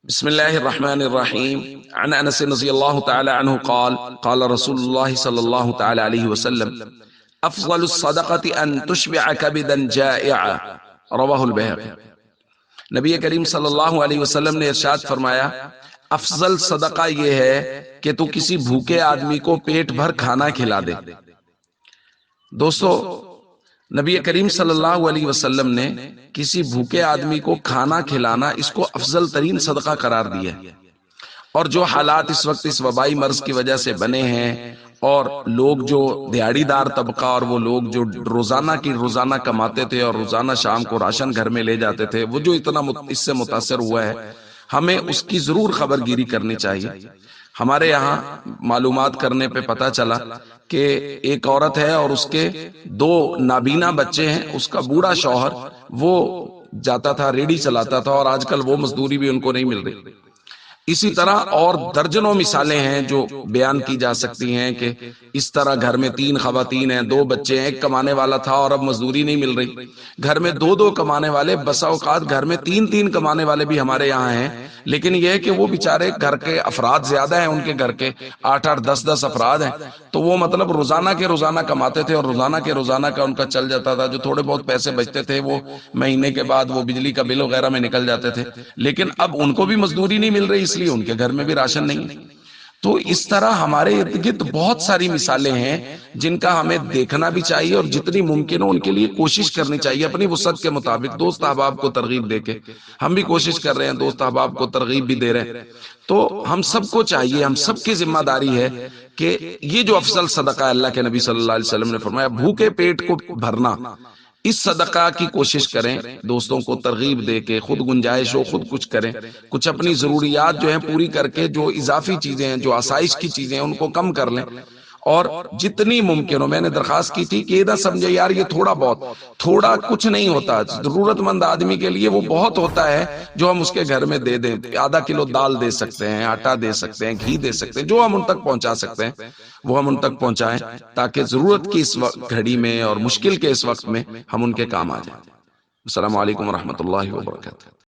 بسم الله الرحمن الرحيم. عن أنس رضي الله تعالى عنه قال قال رسول الله صلى الله تعالى عليه وسلم أفضل الصدقة أن تشبع كبدا جائعا رواہ البیہقی۔ نبی کریم صلی اللہ علیہ وسلم نے ارشاد فرمایا افضل صدقہ یہ ہے کہ تو کسی بھوکے آدمی کو پیٹ بھر کھانا کھلا دے۔ دوستو، نبی کریم صلی اللہ علیہ وسلم نے کسی بھوکے آدمی کو کھانا کھلانا اس کو افضل ترین صدقہ قرار دیا ہے۔ اور جو حالات اس وقت اس وبائی مرض کی وجہ سے بنے ہیں اور لوگ جو دیہڑی دار طبقہ اور وہ لوگ جو روزانہ کماتے تھے اور روزانہ شام کو راشن گھر میں لے جاتے تھے، وہ جو اتنا اس سے متاثر ہوا ہے، ہمیں اس کی ضرور خبر گیری کرنی چاہیے۔ ہمارے یہاں معلومات کرنے پہ پتا چلا کہ ایک عورت ہے اور اس کے 2 نابینا بچے ہیں، اس کا بوڑھا شوہر وہ جاتا تھا، ریڑھی چلاتا تھا، اور آج کل وہ مزدوری بھی ان کو نہیں مل رہی۔ اسی طرح اور درجنوں مثالیں ہیں جو بیان کی جا سکتی ہیں کہ اس طرح گھر میں 3 خواتین ہیں، 2 بچے ہیں، ایک کمانے والا تھا اور اب مزدوری نہیں مل رہی، گھر میں 2 کمانے والے، بسا اوقات گھر میں 3 کمانے والے بھی ہمارے یہاں ہیں، لیکن یہ ہے کہ وہ بیچارے گھر کے افراد زیادہ ہیں، ان کے گھر کے 8 10 افراد ہیں، تو وہ مطلب روزانہ کے روزانہ کماتے تھے اور روزانہ کے روزانہ کا ان کا چل جاتا تھا، جو تھوڑے بہت پیسے بچتے تھے وہ مہینے کے بعد وہ بجلی کا بل وغیرہ میں نکل جاتے تھے، لیکن اب ان کو بھی مزدوری نہیں مل رہی، اس لیے ان کے گھر میں بھی راشن نہیں ہے۔ تو اس طرح ہمارے ارد گرد بہت ساری مثالیں ہیں جن کا ہمیں دیکھنا بھی چاہیے اور جتنی ممکن ہو ان کے لیے کوشش کرنی چاہیے اپنی وسعت کے مطابق۔ دوست احباب کو ترغیب دے کے ہم بھی کوشش کر رہے ہیں، دوست احباب کو ترغیب بھی دے رہے ہیں، تو ہم سب کو چاہیے، ہم سب کی ذمہ داری ہے کہ یہ جو افضل صدقہ ہے، اللہ کے نبی صلی اللہ علیہ وسلم نے فرمایا بھوکے پیٹ کو بھرنا، اس صدقہ کی کوشش کریں، دوستوں کو ترغیب دے کے، خود گنجائش ہو خود کچھ کریں، کچھ اپنی ضروریات جو ہیں پوری کر کے، جو اضافی چیزیں ہیں، جو آسائش کی چیزیں ہیں، ان کو کم کر لیں، اور جتنی ممکن ہو۔ میں نے درخواست کی تھی کہ یہ نہ سمجھے یار یہ تھوڑا کچھ نہیں ہوتا، ضرورت مند آدمی کے لیے وہ بہت ہوتا ہے جو ہم اس کے گھر میں دے دیں۔ آدھا کلو دال دے سکتے ہیں، آٹا دے سکتے ہیں، گھی دے سکتے ہیں، جو ہم ان تک پہنچا سکتے ہیں وہ ہم ان تک پہنچائیں، تاکہ ضرورت کی اس گھڑی میں اور مشکل کے اس وقت میں ہم ان کے کام آ جائیں۔ السلام علیکم ورحمۃ اللہ وبرکاتہ۔